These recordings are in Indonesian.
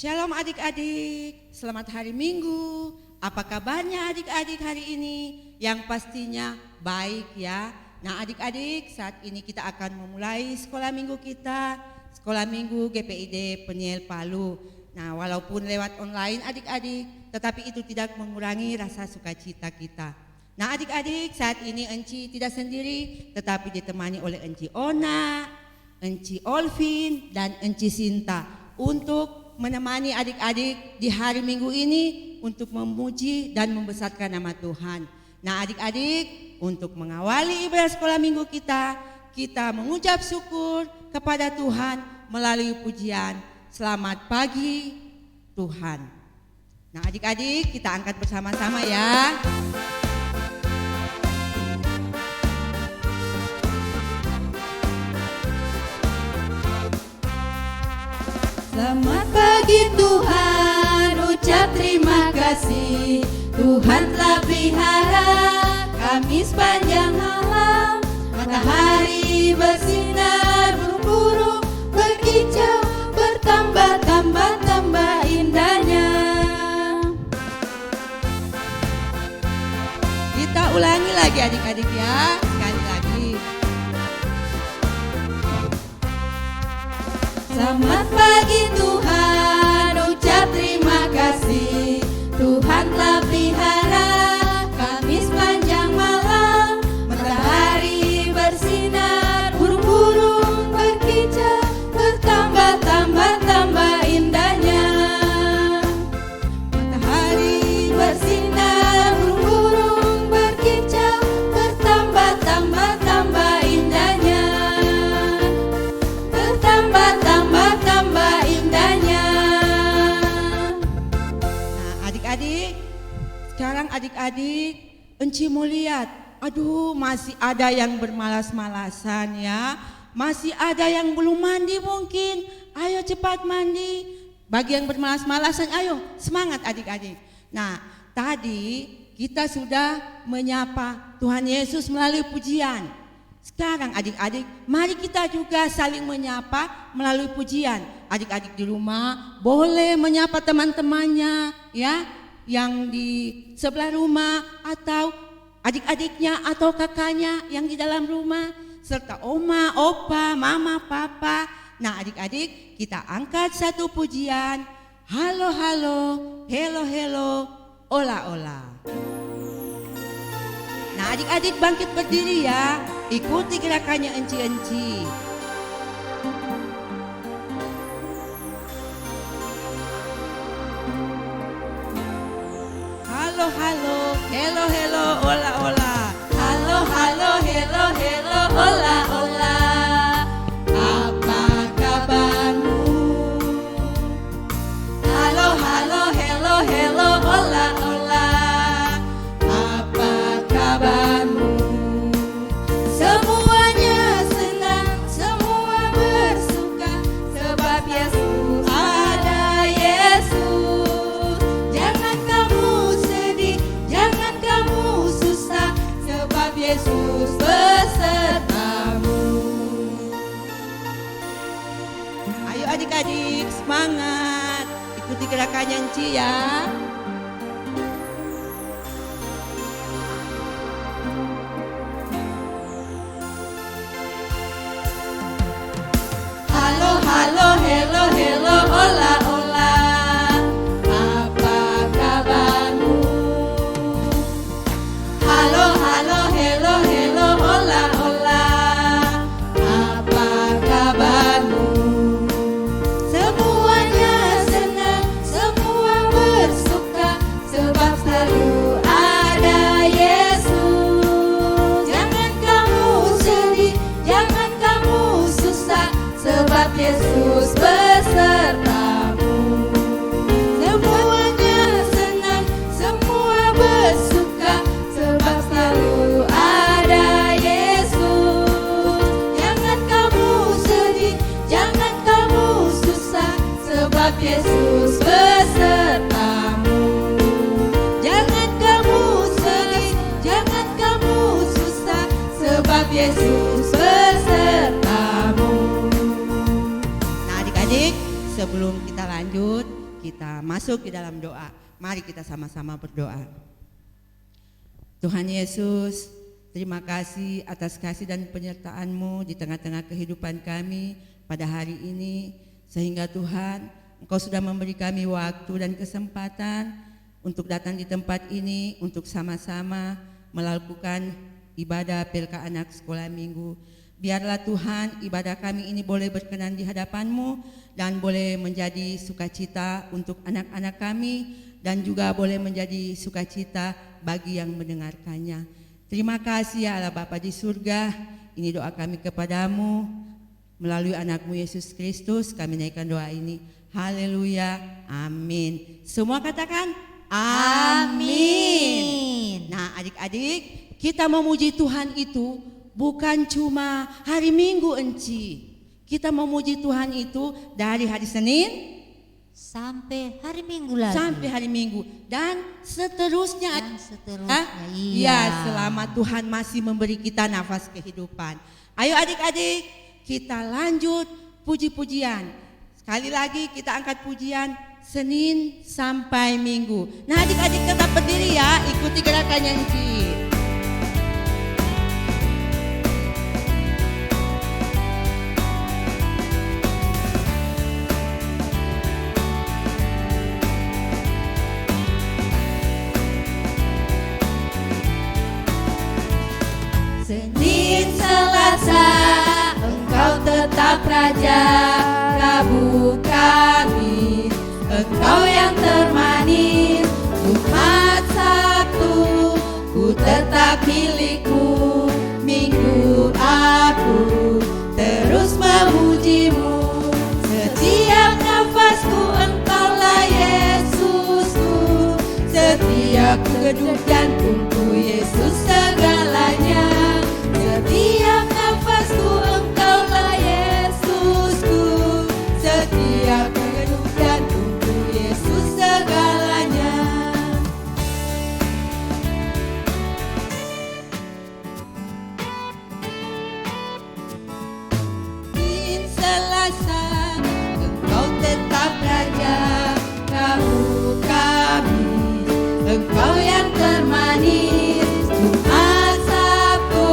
Shalom adik-adik, selamat hari Minggu. Apa kabarnya adik-adik hari ini? Yang pastinya baik ya. Nah adik-adik, saat ini kita akan memulai sekolah minggu kita, sekolah minggu GPID Peniel Palu. Nah walaupun lewat online adik-adik, tetapi itu tidak mengurangi rasa sukacita kita. Nah adik-adik, saat ini Enci tidak sendiri, tetapi ditemani oleh Enci Ona, Enci Olvin, dan Enci Sinta untuk menemani adik-adik di hari Minggu ini untuk memuji dan membesarkan nama Tuhan. Nah adik-adik, untuk mengawali ibadah sekolah minggu kita mengucap syukur kepada Tuhan melalui pujian Selamat Pagi Tuhan. Nah adik-adik, kita angkat bersama-sama ya. Selamat pagi Tuhan, ucap terima kasih. Tuhan telah pelihara kami sepanjang malam. Matahari bersinar, burung-burung berkicau, bertambah indahnya. Kita ulangi lagi adik-adik ya, sekali lagi. Selamat pagi Tuhan, ucap terima kasih. Tuhan telah pelihara kami sepanjang malam. Matahari bersinar, burung-burung berkicau, bertambah indahnya. Matahari bersinar, burung-burung berkicau, bertambah indahnya. Bertambah indahnya. Nah adik-adik, sekarang adik-adik Enci mau lihat, aduh masih ada yang bermalas-malasan ya. Masih ada yang belum mandi mungkin, ayo cepat mandi. Bagi yang bermalas-malasan, ayo semangat adik-adik. Nah tadi kita sudah menyapa Tuhan Yesus melalui pujian. Sekarang adik-adik, mari kita juga saling menyapa melalui pujian. Adik-adik di rumah boleh menyapa teman-temannya ya, yang di sebelah rumah atau adik-adiknya atau kakaknya yang di dalam rumah, serta oma, opa, mama, papa. Nah adik-adik, kita angkat satu pujian. Halo halo, hello hello, ola ola. Nah adik-adik bangkit berdiri ya, ikuti gerakannya Enci-Enci. Halo halo, hello hello, ola ola. Halo halo, hello hello, ola ola. Apa kabarmu? Halo halo, hello hello, ola ola. Apa kabarmu? Semuanya senang, semua bersuka, sebab Yesus ada. Yesus, jangan kamu sedih, jangan kamu susah, sebab Yesus besertamu. Ayo adik-adik semangat, ikuti gerakannya Enci ya. Halo halo, hello hello, ola ola. Apa kabarmu? Halo halo, hello hello, ola ola. Apa kabarmu? Semuanya senang, semua bersuka, sebab selalu ada Yesus. Jangan kamu sedih, jangan kamu susah, sebab Yesus besertamu. Semuanya senang, semua bersuka, sebab selalu ada Yesus. Jangan kamu sedih, jangan kamu susah, sebab Yesus besertamu. Jangan kamu sedih, jangan kamu susah, sebab Yesus besertamu. Nah adik-adik, sebelum kita lanjut, kita masuk ke dalam doa. Mari kita sama-sama berdoa. Tuhan Yesus, terima kasih atas kasih dan penyertaan-Mu di tengah-tengah kehidupan kami pada hari ini. Sehingga Tuhan, Engkau sudah memberi kami waktu dan kesempatan untuk datang di tempat ini, untuk sama-sama melakukan ibadah PLK Anak Sekolah Minggu. Biarlah Tuhan, ibadah kami ini boleh berkenan di hadapan-Mu dan boleh menjadi sukacita untuk anak-anak kami dan juga boleh menjadi sukacita bagi yang mendengarkannya. Terima kasih ya Allah Bapa di surga. Ini doa kami kepadamu. Melalui anak-Mu Yesus Kristus kami naikkan doa ini. Haleluya. Amin. Semua katakan amin. Nah adik-adik, kita memuji Tuhan itu bukan cuma hari Minggu Enci. Kita memuji Tuhan itu dari hari Senin sampai hari Minggu lagi. Sampai hari Minggu dan seterusnya. Dan seterusnya. Iya. Ya, selama Tuhan masih memberi kita nafas kehidupan. Ayo adik-adik, kita lanjut puji-pujian. Sekali lagi kita angkat pujian Senin sampai Minggu. Nah adik-adik tetap berdiri ya, ikuti gerakannya Enci. Senin, Selasa, Engkau tetap Raja. Rabu, Kamis, Engkau yang termanis. Jumat, Sabtu, ku tetap milikmu. Minggu aku terus memuji-Mu. Setiap nafasku Engkaulah Yesusku. Setiap degup jantungku Yesus segalanya. Setiap nafasku Engkaulah Yesusku. Setiap degup jantungku Yesus segalanya. Senin, Selasa, Engkau tetap Raja. Rabu, Kamis, Engkau yang termanis. Jumat, Sabtu,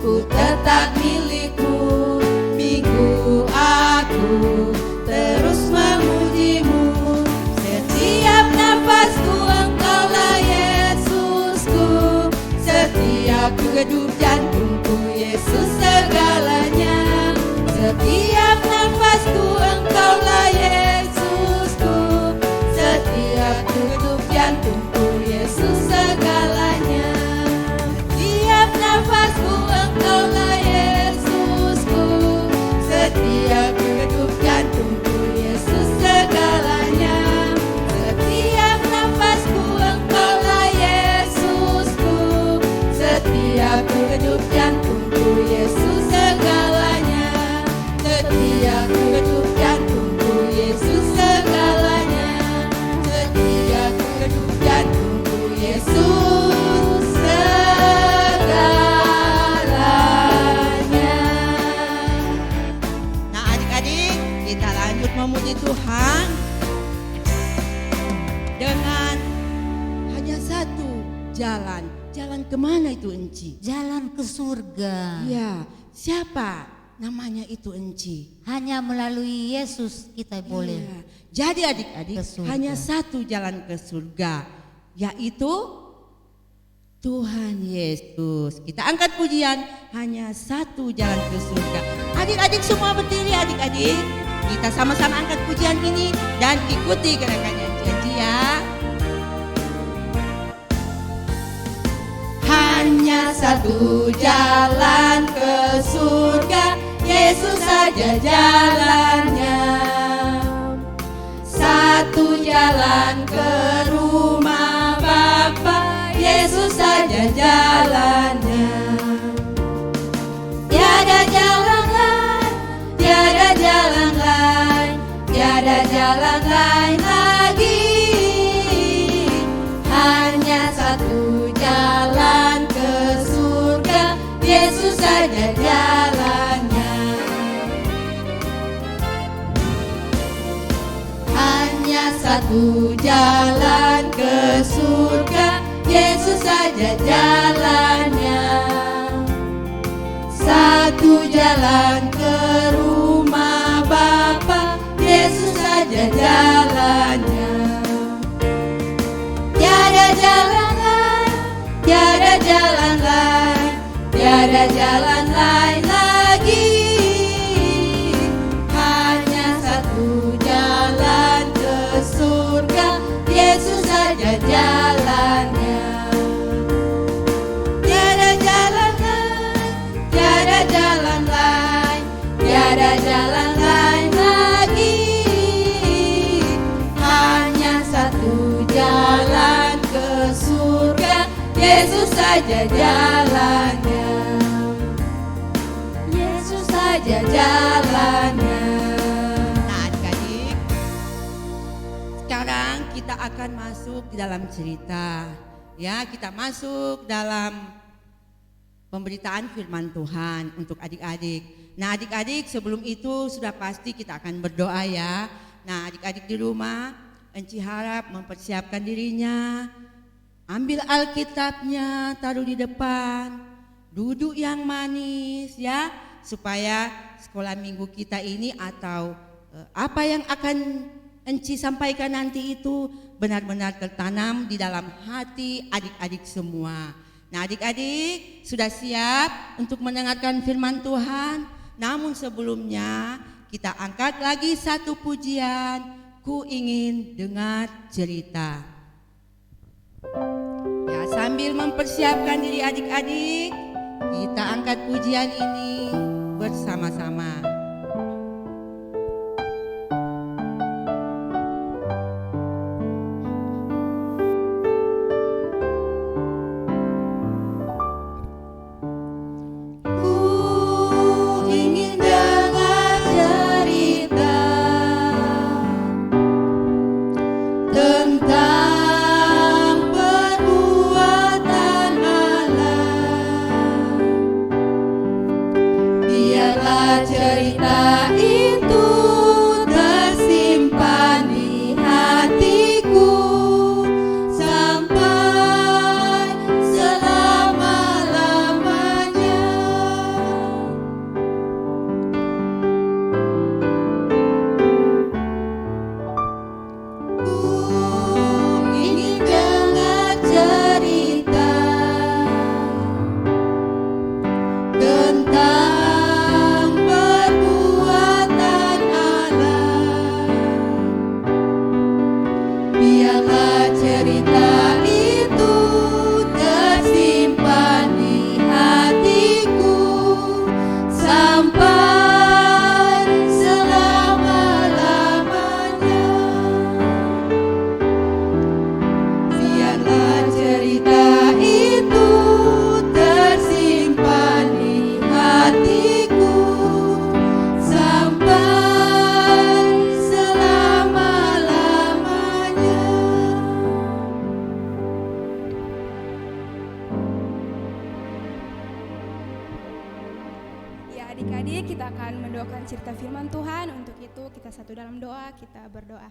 ku tetap milikmu. Minggu aku terus memuji-Mu. Setiap nafasku Engkaulah Yesusku. Setiap degup jantungku Yesus segalanya. Setiap nafasku Engkaulah Yesusku. Setiap degup jantungku Yesus segalanya. Setiap nafasku Engkaulah Yesusku. Setiap degup jantungku Yesus segalanya. Setiap nafasku Engkaulah Yesusku. Setiap degup jantungku Yesus segalanya. Setiap degup jantungku Yesus segalanya. Setiap degup jantungku Yesus segalanya. Nah adik-adik, kita lanjut memuji Tuhan dengan hanya satu jalan. Jalan kemana itu Enci? Jalan ke surga. Ya, siapa namanya itu Enci? Hanya melalui Yesus kita boleh. Ya. Jadi adik-adik Ke surga. hanya satu jalan ke surga, yaitu Tuhan Yesus. Kita angkat pujian, hanya satu jalan ke surga. Adik-adik semua berdiri adik-adik. Kita sama-sama angkat pujian ini dan ikuti gerakannya janji ya. Hanya satu jalan ke surga, Yesus saja jalannya. Satu jalan ke rumah Bapa, Yesus saja jalannya. Tiada jalan lain, tiada jalan lain, tiada jalan lain lagi. Hanya satu jalan ke surga, Yesus saja jalannya. Hanya satu satu jalan ke surga, Yesus saja jalannya. Satu jalan ke rumah Bapa, Yesus saja jalannya. Tiada jalan lain, tiada jalan lain, tiada jalan lain lagi. Hanya satu jalan ke surga, Yesus saja jalannya. Tiada jalan lain, tiada jalan lain, tiada jalan lain lagi. Hanya satu jalan ke surga, Yesus saja jalannya. Yesus saja jalannya. Nah, adik-adik, sekarang kita akan masuk di dalam cerita. Ya, kita masuk dalam pemberitaan firman Tuhan untuk adik-adik. Nah, adik-adik, sebelum itu sudah pasti kita akan berdoa ya. Nah, adik-adik di rumah, Enci harap mempersiapkan dirinya. Ambil Alkitabnya, taruh di depan. Duduk yang manis ya, supaya sekolah minggu kita ini atau apa yang akan Enci sampaikan nanti itu benar-benar tertanam di dalam hati adik-adik semua. Nah, adik-adik sudah siap untuk mendengarkan firman Tuhan? Namun sebelumnya kita angkat lagi satu pujian, Ku Ingin Dengar Cerita. Ya, sambil mempersiapkan diri adik-adik, kita angkat pujian ini bersama-sama. Adik-adik, kita akan mendoakan cerita firman Tuhan. Untuk itu kita satu dalam doa, kita berdoa.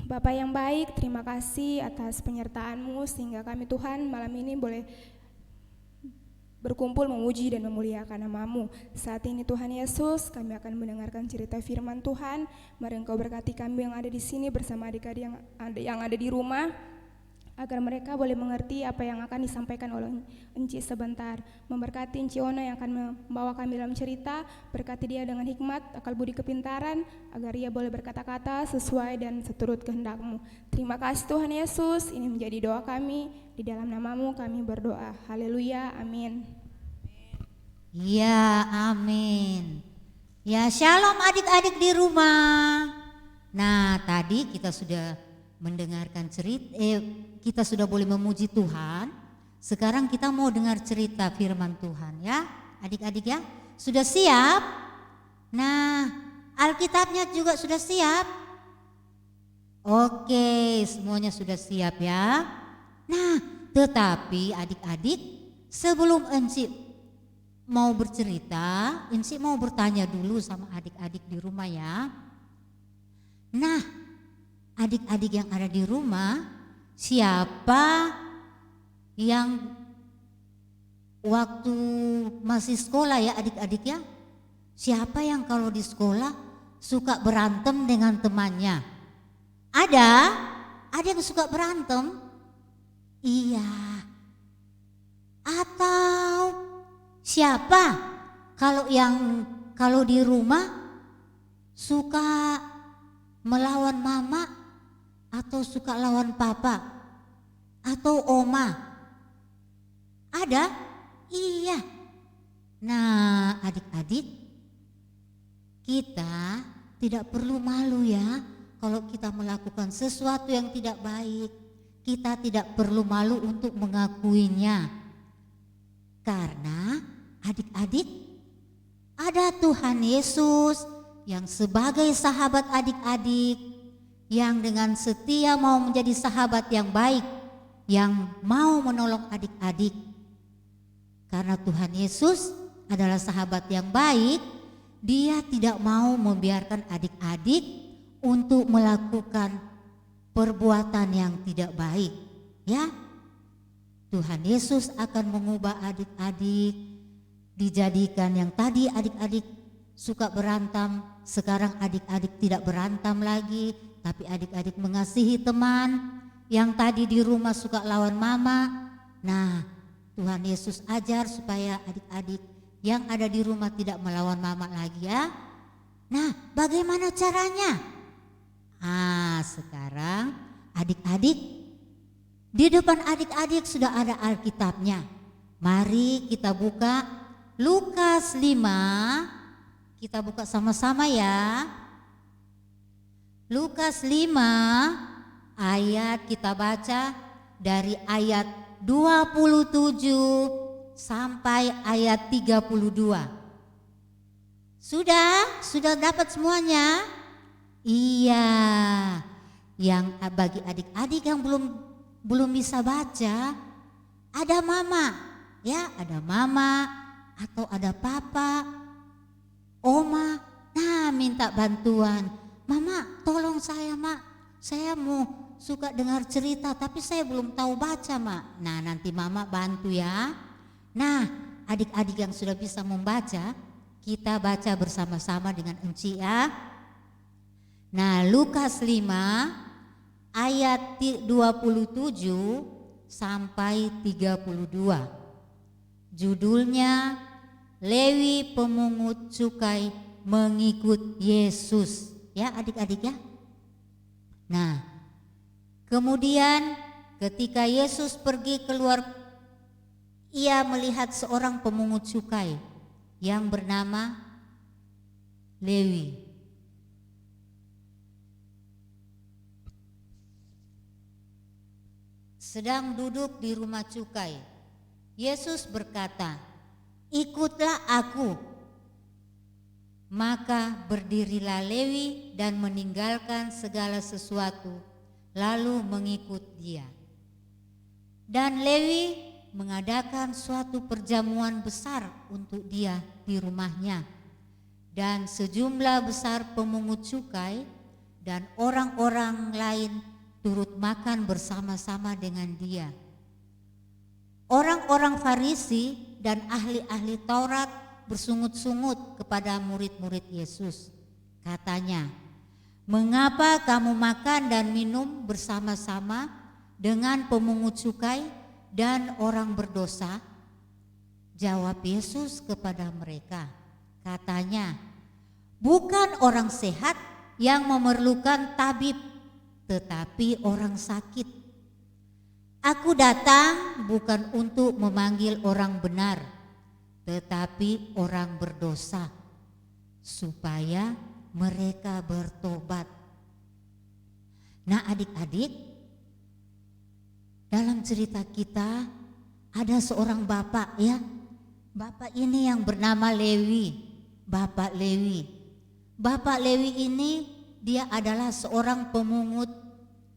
Bapa yang baik, terima kasih atas penyertaan-Mu sehingga kami Tuhan malam ini boleh berkumpul memuji dan memuliakan nama-Mu. Saat ini Tuhan Yesus, kami akan mendengarkan cerita firman Tuhan. Mari Engkau berkati kami yang ada di sini bersama adik-adik yang ada di rumah, agar mereka boleh mengerti apa yang akan disampaikan oleh Enci sebentar. Memberkati Enci Ona yang akan membawa kami dalam cerita, berkati dia dengan hikmat, akal budi kepintaran, agar ia boleh berkata-kata sesuai dan seturut kehendak-Mu. Terima kasih Tuhan Yesus, ini menjadi doa kami, di dalam nama-Mu kami berdoa. Haleluya, amin. Ya, amin. Ya, shalom adik-adik di rumah. Nah, tadi kita sudah mendengarkan cerita, kita sudah boleh memuji Tuhan. Sekarang kita mau dengar cerita firman Tuhan ya, adik-adik ya. Sudah siap? Nah, Alkitabnya juga sudah siap? Oke, semuanya sudah siap ya. Nah, tetapi adik-adik, sebelum Enci mau bercerita, Enci mau bertanya dulu sama adik-adik di rumah ya. Nah, adik-adik yang ada di rumah, siapa yang waktu masih sekolah ya adik-adik ya, siapa yang kalau di sekolah suka berantem dengan temannya? Ada yang suka berantem? Iya. Atau siapa kalau di rumah suka melawan mama atau suka lawan papa atau oma? Ada? Iya. Nah, adik-adik, kita tidak perlu malu ya kalau kita melakukan sesuatu yang tidak baik. Kita tidak perlu malu untuk mengakuinya. Karena adik-adik, ada Tuhan Yesus yang sebagai sahabat adik-adik, yang dengan setia mau menjadi sahabat yang baik, yang mau menolong adik-adik. Karena Tuhan Yesus adalah sahabat yang baik, Dia tidak mau membiarkan adik-adik untuk melakukan perbuatan yang tidak baik, ya. Tuhan Yesus akan mengubah adik-adik, dijadikan yang tadi adik-adik suka berantem, sekarang adik-adik tidak berantem lagi, tapi adik-adik mengasihi teman. Yang tadi di rumah suka lawan mama, nah Tuhan Yesus ajar supaya adik-adik yang ada di rumah tidak melawan mama lagi ya. Nah, bagaimana caranya? Sekarang adik-adik, di depan adik-adik sudah ada Alkitabnya. Mari kita buka Lukas 5. Kita buka sama-sama ya. Lukas 5 ayat kita baca dari ayat 27 sampai ayat 32. Sudah dapat semuanya? Iya. Yang bagi adik-adik yang belum bisa baca, ada mama, ya, ada mama atau ada papa, oma. Nah, minta bantuan. Mama, tolong saya, Mak. Saya mau suka dengar cerita tapi saya belum tahu baca, Mak. Nah, nanti mama bantu ya. Nah, adik-adik yang sudah bisa membaca, kita baca bersama-sama dengan Enci ya. Nah, Lukas 5 ayat 27 sampai 32. Judulnya Lewi pemungut cukai mengikut Yesus. Ya, adik-adik ya. Nah, kemudian ketika Yesus pergi keluar, ia melihat seorang pemungut cukai yang bernama Lewi. Sedang duduk di rumah cukai. Yesus berkata, "Ikutlah aku." Maka berdirilah Lewi dan meninggalkan segala sesuatu, lalu mengikut dia. Dan Lewi mengadakan suatu perjamuan besar untuk dia di rumahnya. Dan sejumlah besar pemungut cukai dan orang-orang lain turut makan bersama-sama dengan dia. Orang-orang Farisi dan ahli-ahli Taurat bersungut-sungut kepada murid-murid Yesus. Katanya, "Mengapa kamu makan dan minum bersama-sama dengan pemungut cukai dan orang berdosa?" Jawab Yesus kepada mereka, katanya, "Bukan orang sehat yang memerlukan tabib, tetapi orang sakit. Aku datang bukan untuk memanggil orang benar, tetapi orang berdosa, supaya mereka bertobat." Nah, adik-adik, dalam cerita kita ada seorang bapak ya. Bapak ini yang bernama Lewi, Bapak Lewi. Bapak Lewi ini dia adalah seorang pemungut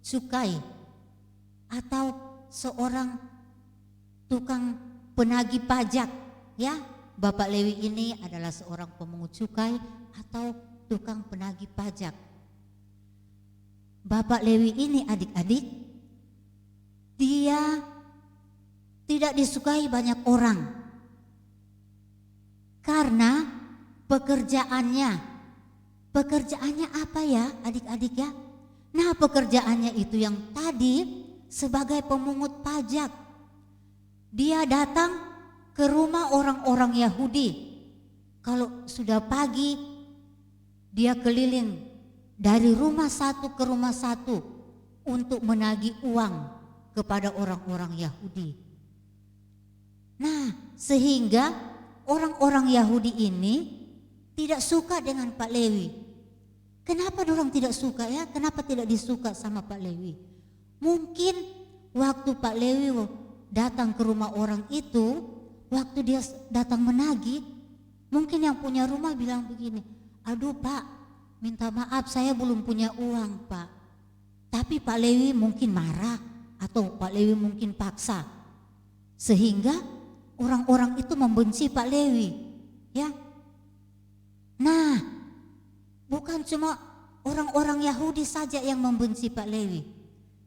cukai atau seorang tukang penagih pajak ya. Bapak Lewi ini adalah seorang pemungut cukai atau tukang penagih pajak. Bapak Lewi ini adik-adik, dia tidak disukai banyak orang karena pekerjaannya apa ya adik-adik ya? Nah, pekerjaannya itu yang tadi sebagai pemungut pajak. Dia datang ke rumah orang-orang Yahudi. Kalau sudah pagi, dia keliling dari rumah satu ke rumah satu untuk menagih uang kepada orang-orang Yahudi. Nah, sehingga orang-orang Yahudi ini tidak suka dengan Pak Lewi. Kenapa orang tidak suka ya? Kenapa tidak disuka sama Pak Lewi? Mungkin waktu Pak Lewi datang ke rumah orang itu, waktu dia datang menagih, mungkin yang punya rumah bilang begini, aduh Pak, minta maaf saya belum punya uang Pak. Tapi Pak Lewi mungkin marah atau Pak Lewi mungkin paksa. Sehingga orang-orang itu membenci Pak Lewi. Ya. Nah, bukan cuma orang-orang Yahudi saja yang membenci Pak Lewi,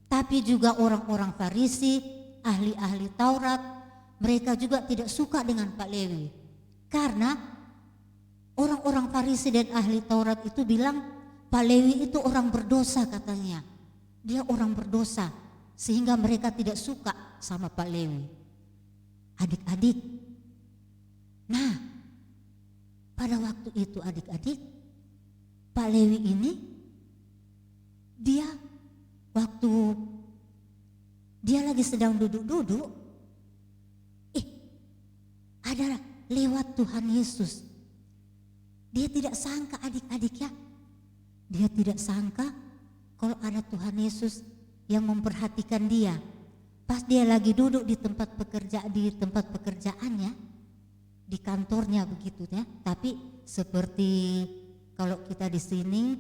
tapi juga orang-orang Farisi, ahli-ahli Taurat, mereka juga tidak suka dengan Pak Lewi. Karena orang-orang Farisi dan ahli Taurat itu bilang Pak Lewi itu orang berdosa katanya. Dia orang berdosa, sehingga mereka tidak suka sama Pak Lewi. Adik-adik, nah pada waktu itu adik-adik, Pak Lewi ini dia waktu dia lagi sedang duduk-duduk, ada lewat Tuhan Yesus. Dia tidak sangka adik-adik ya, dia tidak sangka kalau ada Tuhan Yesus yang memperhatikan dia. Pas dia lagi duduk di tempat pekerjaannya, di kantornya begitu ya. Tapi seperti kalau kita di sini,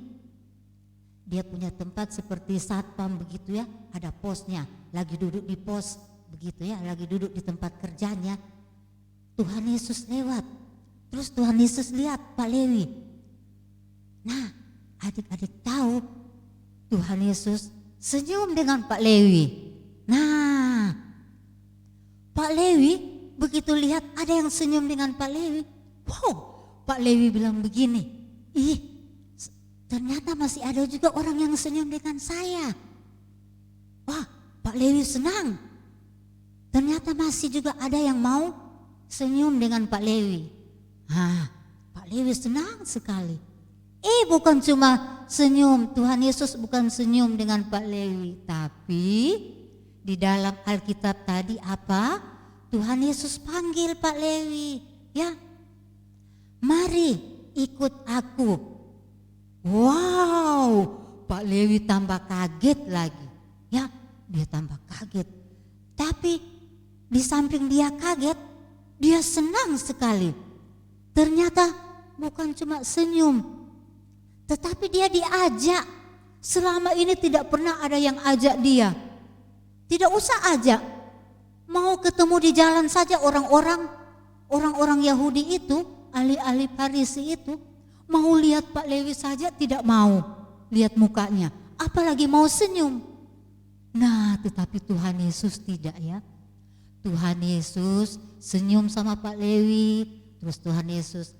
dia punya tempat seperti satpam begitu ya, ada posnya, lagi duduk di pos begitu ya, lagi duduk di tempat kerjanya. Tuhan Yesus lewat, terus Tuhan Yesus lihat Pak Lewi. Nah, adik-adik tahu Tuhan Yesus senyum dengan Pak Lewi. Nah, Pak Lewi begitu lihat ada yang senyum dengan Pak Lewi, wow, Pak Lewi bilang begini, ternyata masih ada juga orang yang senyum dengan saya. Wah, Pak Lewi senang. Ternyata masih juga ada yang mau senyum dengan Pak Lewi. Pak Lewi senang sekali. Bukan cuma senyum, Tuhan Yesus bukan senyum dengan Pak Lewi, tapi di dalam Alkitab tadi apa? Tuhan Yesus panggil Pak Lewi, ya. Mari ikut aku. Wow, Pak Lewi tambah kaget lagi, ya. Dia tambah kaget. Tapi di samping dia kaget, dia senang sekali. Ternyata bukan cuma senyum, tetapi dia diajak. Selama ini tidak pernah ada yang ajak dia. Tidak usah ajak. Mau ketemu di jalan saja orang-orang Yahudi itu, ahli-ahli Farisi itu, mau lihat Pak Lewi saja tidak mau lihat mukanya, apalagi mau senyum. Nah, tetapi Tuhan Yesus tidak ya. Tuhan Yesus senyum sama Pak Lewi, terus Tuhan Yesus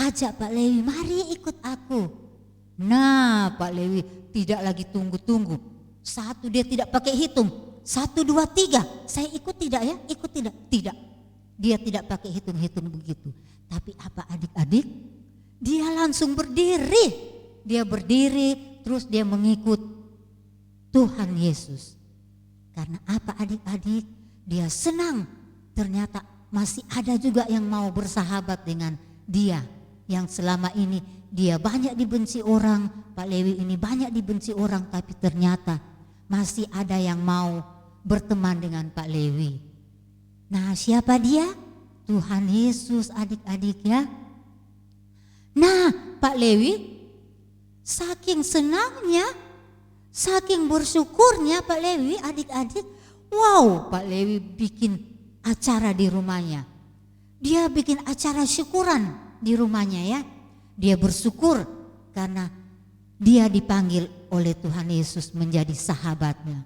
ajak Pak Lewi, mari ikut aku. Nah, Pak Lewi tidak lagi tunggu-tunggu. Satu, dia tidak pakai hitung. 1, 2, 3, saya ikut tidak ya? Ikut tidak? Tidak. Dia tidak pakai hitung-hitung begitu. Tapi apa adik-adik? Dia langsung berdiri. Dia berdiri terus dia mengikut Tuhan Yesus. Karena apa adik-adik? Dia senang. Ternyata masih ada juga yang mau bersahabat dengan dia. Yang selama ini dia banyak dibenci orang. Pak Lewi ini banyak dibenci orang, tapi ternyata masih ada yang mau berteman dengan Pak Lewi. Nah, siapa dia? Tuhan Yesus adik-adik ya. Nah, Pak Lewi saking senangnya, saking bersyukurnya Pak Lewi adik-adik. Wow, Pak Lewi bikin acara di rumahnya. Dia bikin acara syukuran di rumahnya ya. Dia bersyukur karena dia dipanggil oleh Tuhan Yesus menjadi sahabatnya.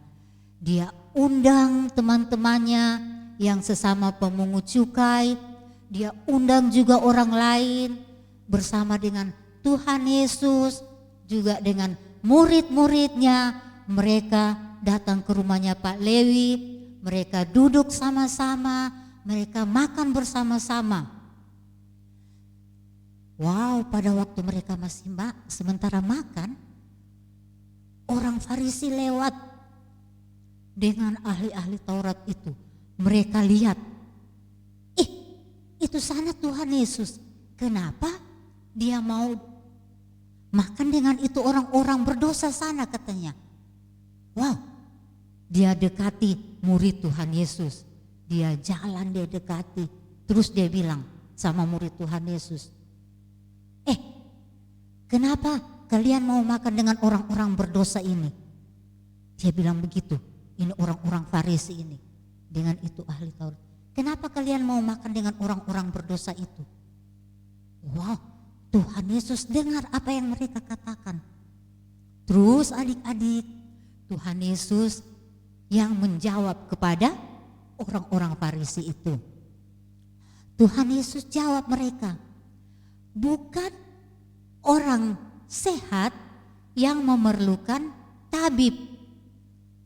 Dia undang teman-temannya yang sesama pemungut cukai, dia undang juga orang lain bersama dengan Tuhan Yesus, juga dengan murid-muridnya. Mereka datang ke rumahnya Pak Lewi, mereka duduk sama-sama, mereka makan bersama-sama. Wow, pada waktu mereka masih sementara makan, orang Farisi lewat dengan ahli-ahli Taurat itu. Mereka lihat, itu sana Tuhan Yesus. Kenapa dia mau makan dengan itu orang-orang berdosa sana katanya. Wow, dia dekati murid Tuhan Yesus. Dia jalan, dia dekati. Terus dia bilang sama murid Tuhan Yesus, kenapa kalian mau makan dengan orang-orang berdosa ini? Dia bilang begitu, ini orang-orang Farisi ini. Dengan itu ahli Taurat. Kenapa kalian mau makan dengan orang-orang berdosa itu? Wow, Tuhan Yesus dengar apa yang mereka katakan. Terus adik-adik, Tuhan Yesus yang menjawab kepada orang-orang Farisi itu. Tuhan Yesus jawab mereka, bukan orang sehat yang memerlukan tabib,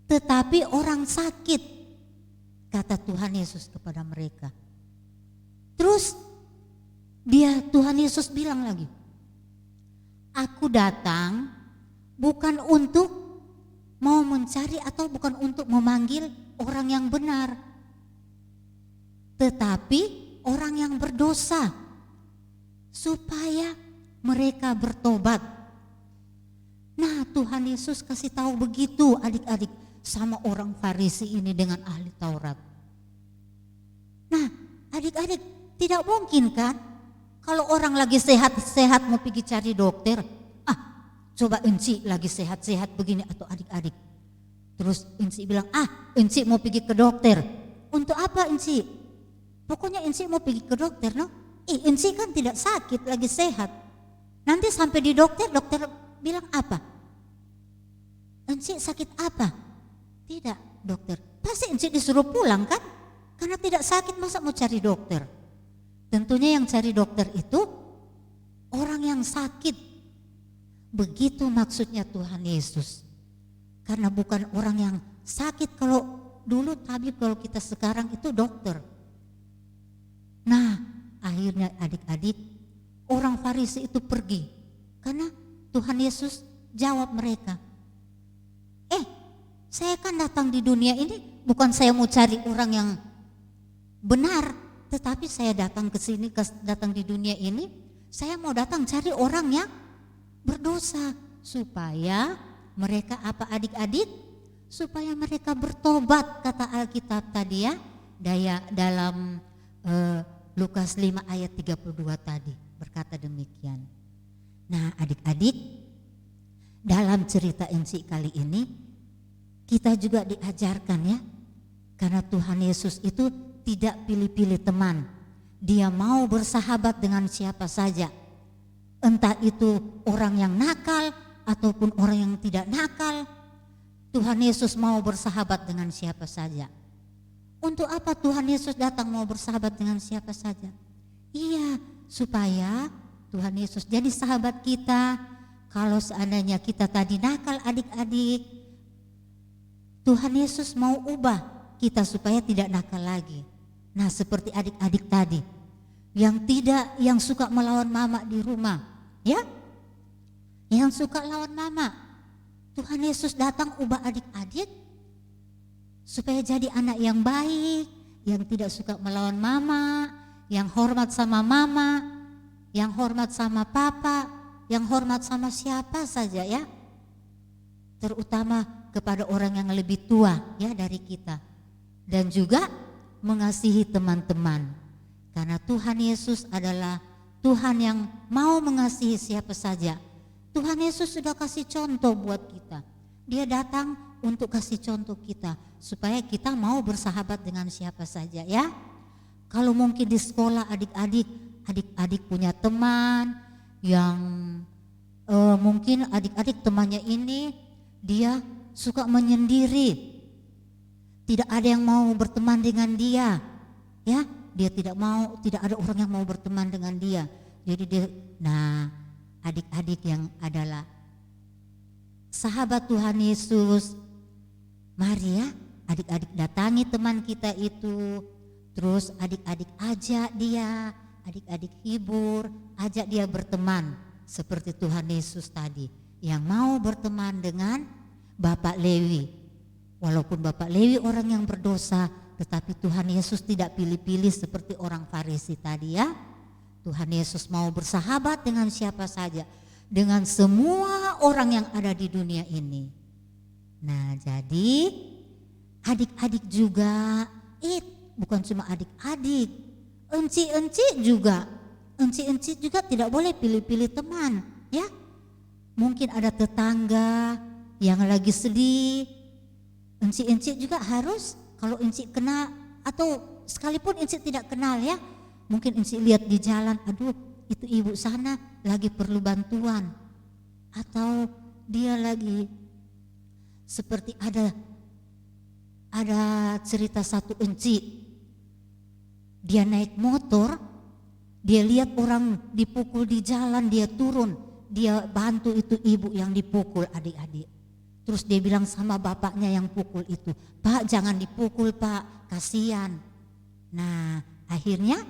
tetapi orang sakit, kata Tuhan Yesus kepada mereka. Terus Tuhan Yesus bilang lagi, aku datang bukan untuk mau mencari atau bukan untuk memanggil orang yang benar, tetapi orang yang berdosa, supaya mereka bertobat. Nah, Tuhan Yesus kasih tahu begitu adik-adik sama orang Farisi ini dengan ahli Taurat. Nah, adik-adik, tidak mungkin kan kalau orang lagi sehat-sehat mau pergi cari dokter. Coba Enci lagi sehat-sehat begini atau adik-adik. Terus Enci bilang, Enci mau pergi ke dokter. Untuk apa Enci? Pokoknya Enci mau pergi ke dokter, no? Enci kan tidak sakit, lagi sehat. Nanti sampai di dokter bilang apa? Enci sakit apa? Tidak dokter, pasti Enci disuruh pulang kan? Karena tidak sakit, masa mau cari dokter? Tentunya yang cari dokter itu orang yang sakit. Begitu maksudnya Tuhan Yesus. Karena bukan orang yang sakit, kalau dulu tabib, kalau kita sekarang itu dokter. Nah, akhirnya adik-adik, orang Farisi itu pergi. Karena Tuhan Yesus jawab mereka, saya kan datang di dunia ini bukan saya mau cari orang yang benar, tetapi saya datang ke sini, datang di dunia ini, saya mau datang cari orang yang berdosa, supaya mereka apa adik-adik? Supaya mereka bertobat, kata Alkitab tadi ya, dalam Lukas 5 ayat 32 tadi berkata demikian. Nah, adik-adik, dalam cerita Enci kali ini kita juga diajarkan ya, karena Tuhan Yesus itu tidak pilih-pilih teman. Dia mau bersahabat dengan siapa saja. Entah itu orang yang nakal ataupun orang yang tidak nakal. Tuhan Yesus mau bersahabat dengan siapa saja. Untuk apa Tuhan Yesus datang mau bersahabat dengan siapa saja? Iya, supaya Tuhan Yesus jadi sahabat kita. Kalau seandainya kita tadi nakal adik-adik, Tuhan Yesus mau ubah kita supaya tidak nakal lagi. Nah, seperti adik-adik tadi yang suka melawan mama di rumah, ya, yang suka lawan mama, Tuhan Yesus datang ubah adik-adik supaya jadi anak yang baik, yang tidak suka melawan mama, yang hormat sama mama, yang hormat sama papa, yang hormat sama siapa saja ya, terutama kepada orang yang lebih tua ya dari kita, dan juga mengasihi teman-teman. Karena Tuhan Yesus adalah Tuhan yang mau mengasihi siapa saja. Tuhan Yesus sudah kasih contoh buat kita. Dia datang untuk kasih contoh kita supaya kita mau bersahabat dengan siapa saja ya. Kalau mungkin di sekolah adik-adik punya teman yang mungkin adik-adik temannya ini dia suka menyendiri. Tidak ada yang mau berteman dengan dia. Ya, dia tidak ada orang yang mau berteman dengan dia. Jadi adik-adik yang adalah sahabat Tuhan Yesus, mari ya adik-adik datangi teman kita itu. Terus adik-adik ajak dia, adik-adik hibur, ajak dia berteman. Seperti Tuhan Yesus tadi yang mau berteman dengan Bapak Lewi. Walaupun Bapak Lewi orang yang berdosa, tetapi Tuhan Yesus tidak pilih-pilih seperti orang Farisi tadi ya. Tuhan Yesus mau bersahabat dengan siapa saja, dengan semua orang yang ada di dunia ini. Nah, jadi adik-adik juga, bukan cuma adik-adik, enci-enci juga tidak boleh pilih-pilih teman ya. Mungkin ada tetangga yang lagi sedih, enci juga harus, kalau enci kenal atau sekalipun enci tidak kenal ya, mungkin enci lihat di jalan, aduh itu ibu sana lagi perlu bantuan, atau dia lagi seperti ada cerita satu enci, dia naik motor, dia lihat orang dipukul di jalan, dia turun, dia bantu itu ibu yang dipukul adik-adik. Terus dia bilang sama bapaknya yang pukul itu, "Pak, jangan dipukul Pak, kasihan." Nah, akhirnya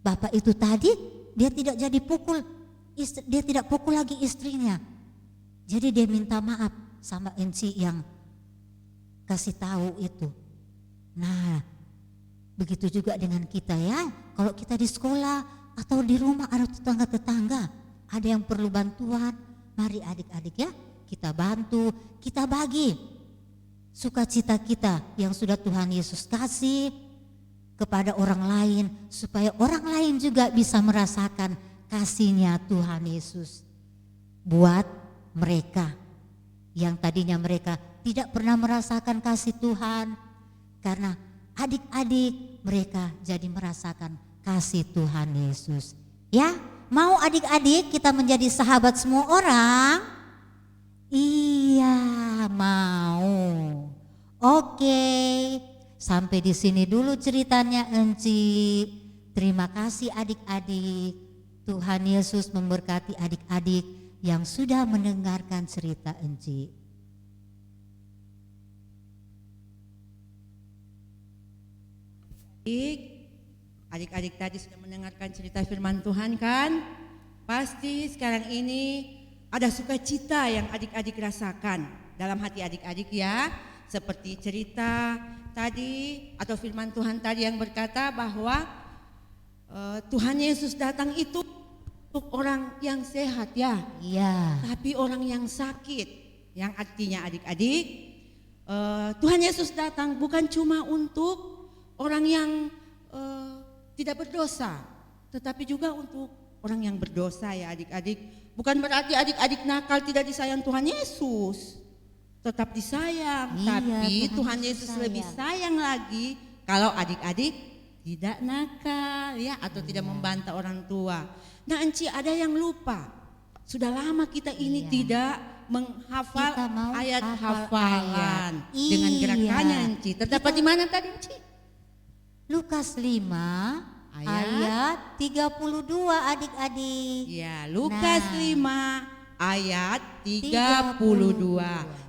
bapak itu tadi dia tidak jadi pukul, dia tidak pukul lagi istrinya. Jadi dia minta maaf sama enci yang kasih tahu itu. Nah, begitu juga dengan kita ya. Kalau kita di sekolah atau di rumah ada tetangga-tetangga, ada yang perlu bantuan, mari adik-adik ya, kita bantu, kita bagi sukacita kita yang sudah Tuhan Yesus kasih kepada orang lain, supaya orang lain juga bisa merasakan kasihnya Tuhan Yesus buat mereka yang tadinya mereka tidak pernah merasakan kasih Tuhan, karena adik-adik mereka jadi merasakan kasih Tuhan Yesus. Ya, mau adik-adik kita menjadi sahabat semua orang? Iya, mau. Oke, sampai di sini dulu ceritanya Enci. Terima kasih adik-adik. Tuhan Yesus memberkati adik-adik yang sudah mendengarkan cerita Enci. Adik-adik tadi sudah mendengarkan cerita firman Tuhan kan? Pasti sekarang ini ada sukacita yang adik-adik rasakan dalam hati adik-adik ya. Seperti cerita tadi atau firman Tuhan tadi yang berkata bahwa Tuhan Yesus datang itu untuk orang yang sehat ya. Iya. Tapi orang yang sakit, yang artinya adik-adik, Tuhan Yesus datang bukan cuma untuk orang yang tidak berdosa, tetapi juga untuk orang yang berdosa ya adik-adik. Bukan berarti adik-adik nakal tidak disayang Tuhan Yesus, tetap disayang. Iya, tapi Tuhan Yesus Yesus lebih sayang lagi kalau adik-adik tidak nakal ya, atau tidak membantah orang tua. Nah Enci, ada yang lupa, sudah lama kita ini tidak menghafal ayat hafalan dengan gerakannya Enci. Terdapat di mana tadi Enci? Lukas 5 ayat 32 adik-adik. Ya, Lukas 5 ayat 32.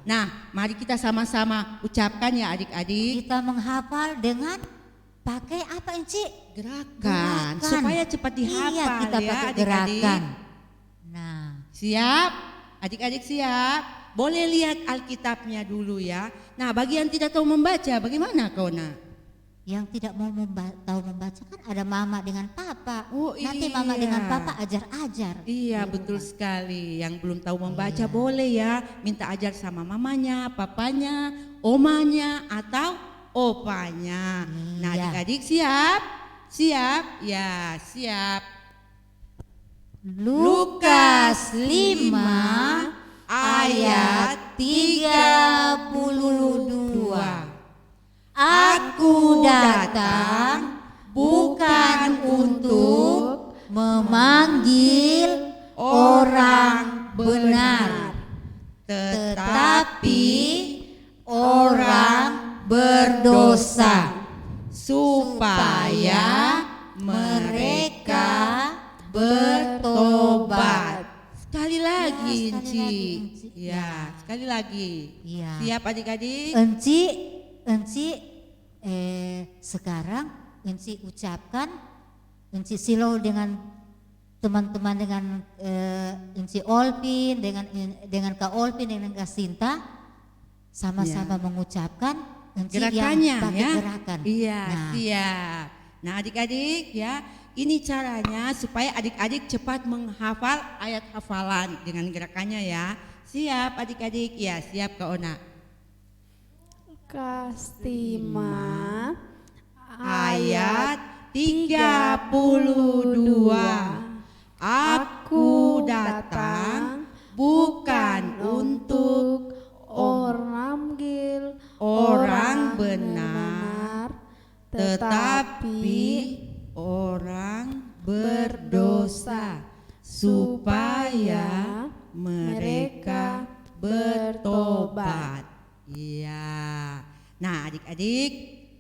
Nah, mari kita sama-sama ucapkan ya adik-adik. Kita menghafal dengan pakai apa Enci? Gerakan. Supaya cepat dihafal. Iya, kita ya pakai adik-adik. gerakan. Nah, siap? Adik-adik siap? Boleh lihat Alkitabnya dulu ya. Nah, bagi yang tidak tahu membaca, bagaimana kau nak? yang tidak mau tahu membaca kan ada mama dengan papa. Oh, Nanti iya. mama dengan papa ajar-ajar. Iya betul sekali. Yang belum tahu membaca boleh ya minta ajar sama mamanya, papanya, omanya atau opanya. Nah adik-adik siap? Siap? Ya siap. Lukas 5 ayat 32. Aku datang bukan untuk memanggil orang benar, tetapi berdosa, supaya mereka bertobat. Sekali lagi, Ya, sekali Enci. lagi, Enci. Ya, sekali lagi. Iya. Siap adik-adik? Enci, sekarang Enci ucapkan, Enci silau dengan teman-teman, dengan Enci Olpin, dengan Kak Olpin, dengan Kak Sinta, sama-sama mengucapkan Enci Gerakannya yang pakai ya. gerakan. Iya, Nah, siap. Nah, adik-adik ya, ini caranya supaya adik-adik cepat menghafal ayat hafalan dengan gerakannya ya. Siap adik-adik? Ya, siap Kak Ona. Kastima Ayat 32. Aku datang bukan untuk orang benar, tetapi orang berdosa, supaya mereka bertobat. Iya. Nah, adik-adik,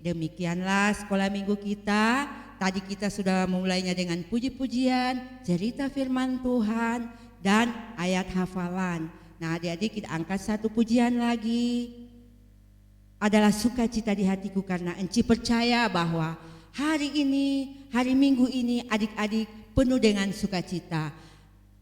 demikianlah sekolah minggu kita. Tadi kita sudah memulainya dengan puji-pujian, cerita firman Tuhan, dan ayat hafalan. Nah, adik-adik, kita angkat satu pujian lagi. Adalah sukacita di hatiku karena Enci percaya bahwa hari ini, hari Minggu ini adik-adik penuh dengan sukacita.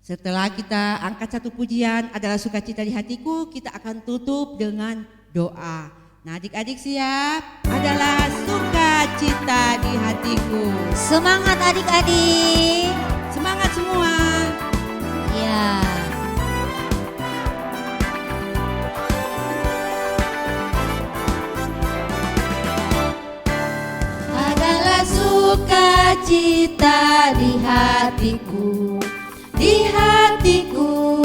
Setelah kita angkat satu pujian adalah sukacita di hatiku, kita akan tutup dengan doa. Nah, adik-adik siap? Adalah sukacita di hatiku. semangat adik-adik. Semangat semua. Ya. adalah sukacita di hatiku, di hatiku,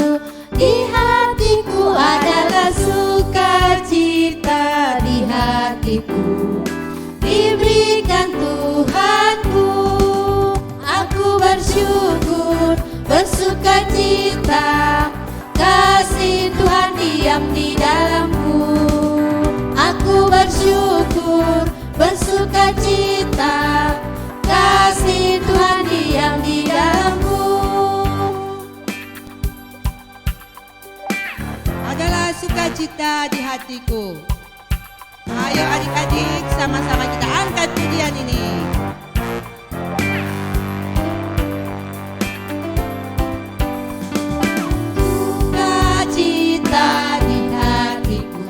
di hatiku adalah sukacita di hatiku, diberikan Tuhanku. Aku bersyukur, bersukacita, kasih Tuhan diam di dalamku. Aku bersyukur, bersukacita, kasih Tuhan diam di dalamku. Adalah sukacita di hatiku. Ayo adik-adik, sama-sama kita angkat pujian ini. Sukacita di hatiku,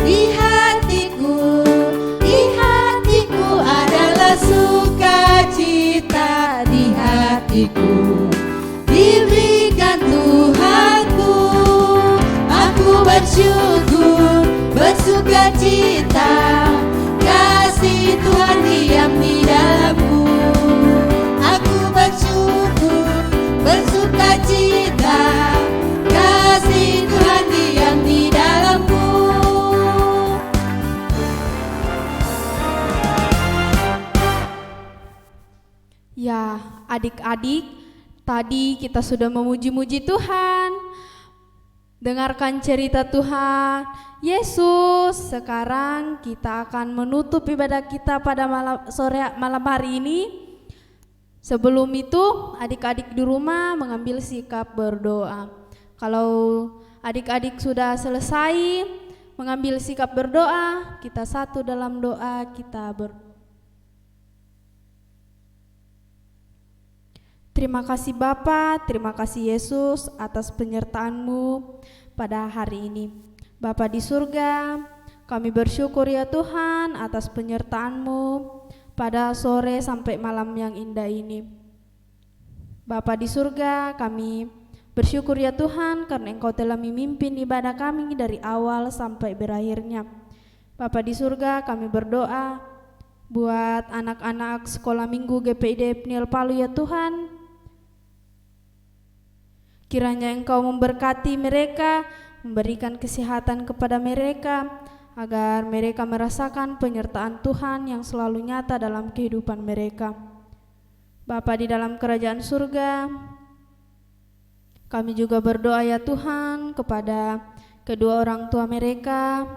di hatiku, di hatiku adalah sukacita di hatiku, diberikan Tuhanku. Aku bersyukur, bersukacita, kasih Tuhan diam di dalamku. Aku bersyukur, bersukacita, kasih Tuhan diam di dalamku. Ya, adik-adik, tadi kita sudah memuji-muji Tuhan, dengarkan cerita Tuhan Yesus. Sekarang kita akan menutup ibadah kita pada malam hari ini. Sebelum itu, adik-adik di rumah mengambil sikap berdoa. Kalau adik-adik sudah selesai mengambil sikap berdoa, kita satu dalam doa, kita berdoa. Terima kasih Bapa, terima kasih Yesus atas penyertaan-Mu pada hari ini. Bapa di surga, kami bersyukur ya Tuhan atas penyertaan-Mu pada sore sampai malam yang indah ini. Bapa di surga, kami bersyukur ya Tuhan karena Engkau telah memimpin ibadah kami dari awal sampai berakhirnya. Bapa di surga, kami berdoa buat anak-anak sekolah minggu GPID Pniel Palu ya Tuhan. Kiranya Engkau memberkati mereka, memberikan kesehatan kepada mereka, agar mereka merasakan penyertaan Tuhan yang selalu nyata dalam kehidupan mereka. Bapa di dalam kerajaan surga, kami juga berdoa ya Tuhan kepada kedua orang tua mereka,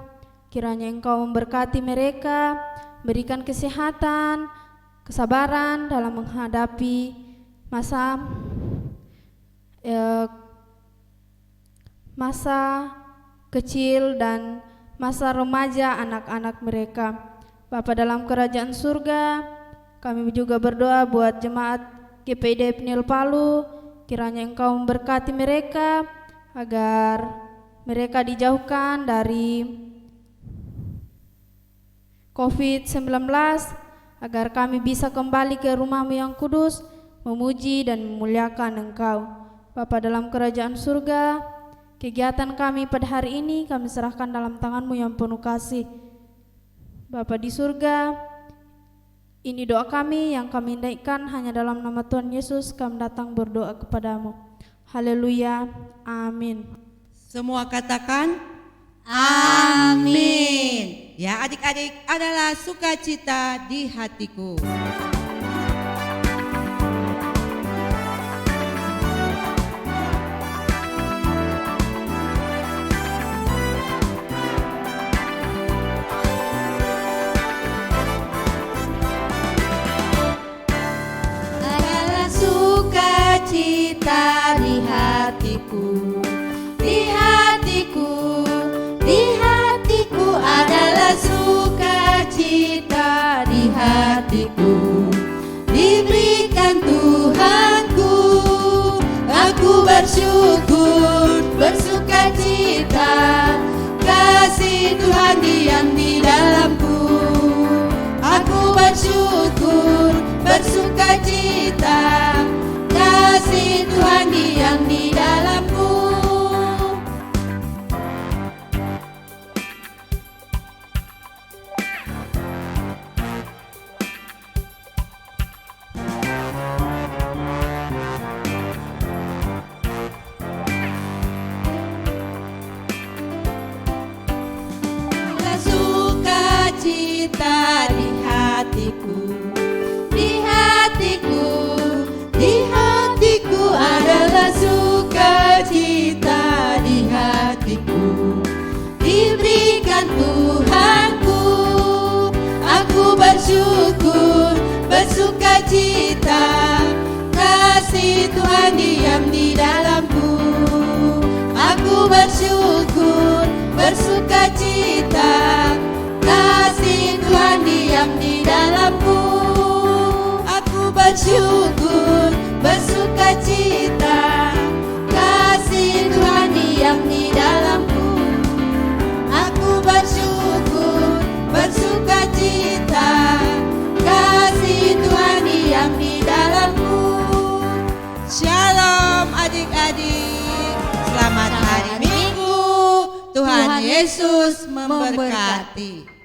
Kiranya Engkau memberkati mereka, berikan kesehatan, kesabaran dalam menghadapi masa kecil dan masa remaja anak-anak mereka. Bapa dalam kerajaan surga, kami juga berdoa buat jemaat GPID Pnil Palu. Kiranya Engkau memberkati mereka agar mereka dijauhkan dari COVID-19, agar kami bisa kembali ke rumah-Mu yang kudus, memuji dan memuliakan Engkau. Bapa dalam kerajaan surga, kegiatan kami pada hari ini kami serahkan dalam tangan-Mu yang penuh kasih. Bapa di surga, ini doa kami yang kami naikkan hanya dalam nama Tuhan Yesus. Kami datang berdoa kepadamu. Haleluya, amin. Semua katakan amin. Ya adik-adik, adalah sukacita di hatiku. Adalah sukacita di hatiku, di hatiku, di hatiku adalah sukacita di hatiku. Diberikan Tuhanku, aku bersyukur, bersukacita, kasih Tuhan diam di dalamku. Aku bersyukur, bersukacita, kasih Tuhan diam di dalamku. Sukacita di hatiku, di hatiku, di hatiku adalah sukacita di hatiku. Diberikan Tuhanku, aku bersyukur, bersukacita, kasih Tuhan diam di dalamku. Aku bersyukur, bersukacita, kasih Tuhan diam di dalamku. Aku bersyukur, bersukacita, kasih Tuhan diam di dalamku. Aku bersyukur, bersukacita, kasih Tuhan diam di dalamku. Shalom adik-adik, selamat hari Minggu. Tuhan Yesus memberkati.